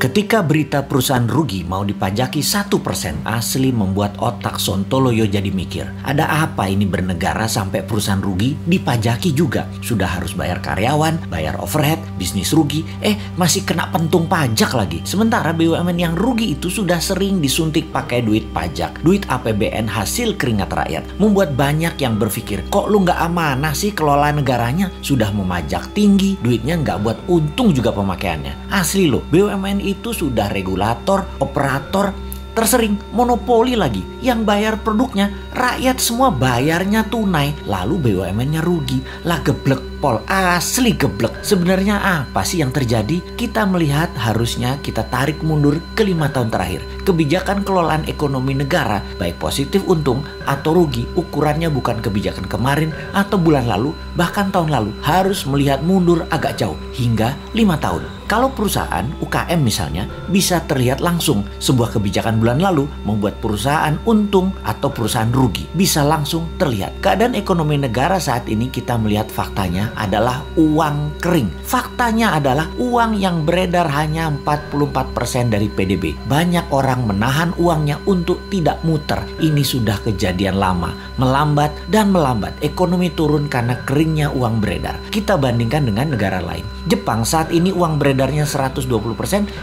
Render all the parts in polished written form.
Ketika berita perusahaan rugi mau dipajaki 1%, asli membuat otak Sontoloyo jadi mikir. Ada apa ini bernegara sampai perusahaan rugi dipajaki juga? Sudah harus bayar karyawan, bayar overhead, bisnis rugi, masih kena pentung pajak lagi. Sementara BUMN yang rugi itu sudah sering disuntik pakai duit pajak, duit APBN hasil keringat rakyat. Membuat banyak yang berpikir, kok lu nggak amanah sih kelola negaranya? Sudah memajak tinggi, duitnya nggak buat untung juga pemakaiannya. Asli loh, BUMN itu sudah regulator, operator, tersering monopoli lagi. Yang bayar produknya, rakyat semua bayarnya tunai. Lalu BUMN-nya rugi. Lah geblek pol, asli geblek. Sebenarnya apa sih yang terjadi? Kita melihat harusnya kita tarik mundur ke 5 tahun terakhir. Kebijakan kelolaan ekonomi negara, baik positif untung atau rugi, ukurannya bukan kebijakan kemarin atau bulan lalu, bahkan tahun lalu. Harus melihat mundur agak jauh, hingga 5 tahun. Kalau perusahaan, UKM misalnya, bisa terlihat langsung sebuah kebijakan bulan lalu membuat perusahaan untung atau perusahaan rugi. Bisa langsung terlihat. Keadaan ekonomi negara saat ini kita melihat faktanya adalah uang kering. Faktanya adalah uang yang beredar hanya 44% dari PDB. Banyak orang menahan uangnya untuk tidak muter. Ini sudah kejadian lama. Melambat dan melambat. Ekonomi turun karena keringnya uang beredar. Kita bandingkan dengan negara lain. Jepang saat ini uang beredarnya 120%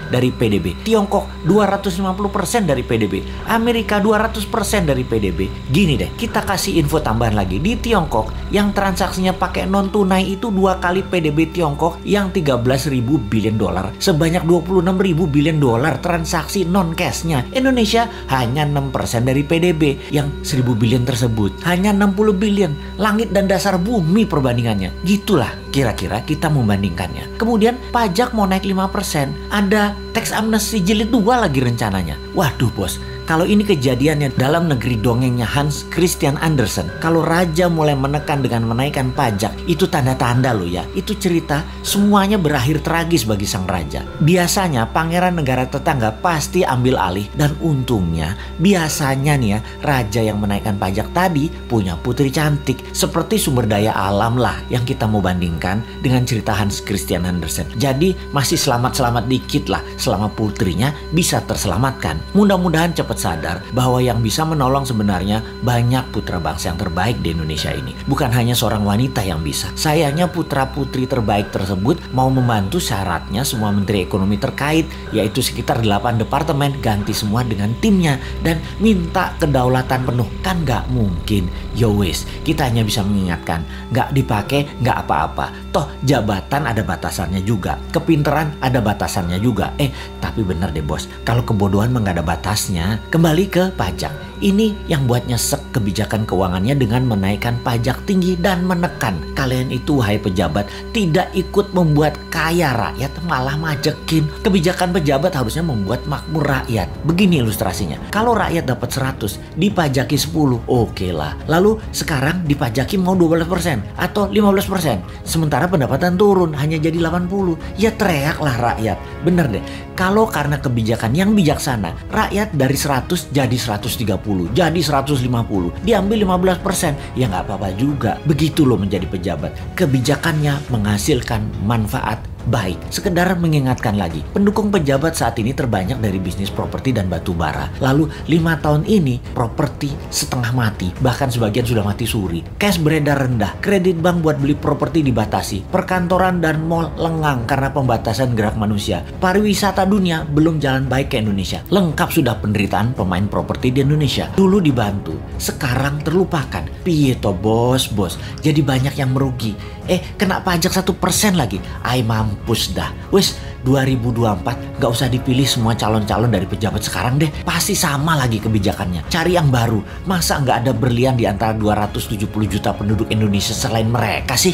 dari PDB. Tiongkok 250% dari PDB. Amerika 200% dari PDB. Gini deh, kita kasih info tambahan lagi. Di Tiongkok yang transaksinya pakai non tunai itu 2 kali PDB Tiongkok yang 13.000 billion dolar. Sebanyak 26.000 billion dolar transaksi non cashnya. Indonesia hanya 6% dari PDB yang 1.000 billion tersebut. Hanya 60 billion. Langit dan dasar bumi perbandingannya. Gitulah kira-kira kita membandingkannya. Kemudian pajak mau naik 5%. Ada tax amnesty jilid 2 lagi rencananya. Waduh bos, kalau ini kejadiannya dalam negeri dongengnya Hans Christian Andersen, kalau raja mulai menekan dengan menaikkan pajak, itu tanda-tanda loh ya. Itu cerita semuanya berakhir tragis bagi sang raja. Biasanya pangeran negara tetangga pasti ambil alih, dan untungnya biasanya nih ya, raja yang menaikkan pajak tadi punya putri cantik. Seperti sumber daya alam lah yang kita mau bandingkan dengan cerita Hans Christian Andersen. Jadi masih selamat-selamat dikit lah selama putrinya bisa terselamatkan. Mudah-mudahan cepat sadar bahwa yang bisa menolong sebenarnya banyak putra bangsa yang terbaik di Indonesia ini. Bukan hanya seorang wanita yang bisa. Sayangnya putra-putri terbaik tersebut mau membantu syaratnya semua menteri ekonomi terkait, yaitu sekitar 8 departemen, ganti semua dengan timnya dan minta kedaulatan penuh. Kan gak mungkin. Yo wes, kita hanya bisa mengingatkan, gak dipakai gak apa-apa. Toh jabatan ada batasannya juga, kepinteran ada batasannya juga. Tapi bener deh bos, kalau kebodohan mah gak ada batasnya. Kembali ke pajak. Ini yang buat nyesek kebijakan keuangannya dengan menaikkan pajak tinggi dan menekan. Kalian itu wahai pejabat tidak ikut membuat kaya rakyat, malah majekin. Kebijakan pejabat harusnya membuat makmur rakyat. Begini ilustrasinya. Kalau rakyat dapat 100, dipajaki 10, oke lah. Lalu sekarang dipajaki mau 12% atau 15%. Sementara pendapatan turun hanya jadi 80. Ya teriaklah rakyat. Bener deh. Kalau karena kebijakan yang bijaksana, rakyat dari 100 jadi 130, jadi 150, diambil 15%, ya nggak apa-apa juga. Begitu loh menjadi pejabat. Kebijakannya menghasilkan manfaat baik. Sekedar mengingatkan lagi, pendukung pejabat saat ini terbanyak dari bisnis properti dan batu bara. Lalu 5 tahun ini properti setengah mati, bahkan sebagian sudah mati suri. Cash beredar rendah, kredit bank buat beli properti dibatasi, perkantoran dan mal lengang karena pembatasan gerak manusia. Pariwisata dunia belum jalan baik ke Indonesia. Lengkap sudah penderitaan pemain properti di Indonesia. Dulu dibantu, sekarang terlupakan. Piye toh bos, jadi banyak yang merugi. Kena pajak 1% lagi. Ay mampus dah. Wes 2024 gak usah dipilih semua calon-calon dari pejabat sekarang deh. Pasti sama lagi kebijakannya. Cari yang baru. Masa gak ada berlian di antara 270 juta penduduk Indonesia selain mereka sih?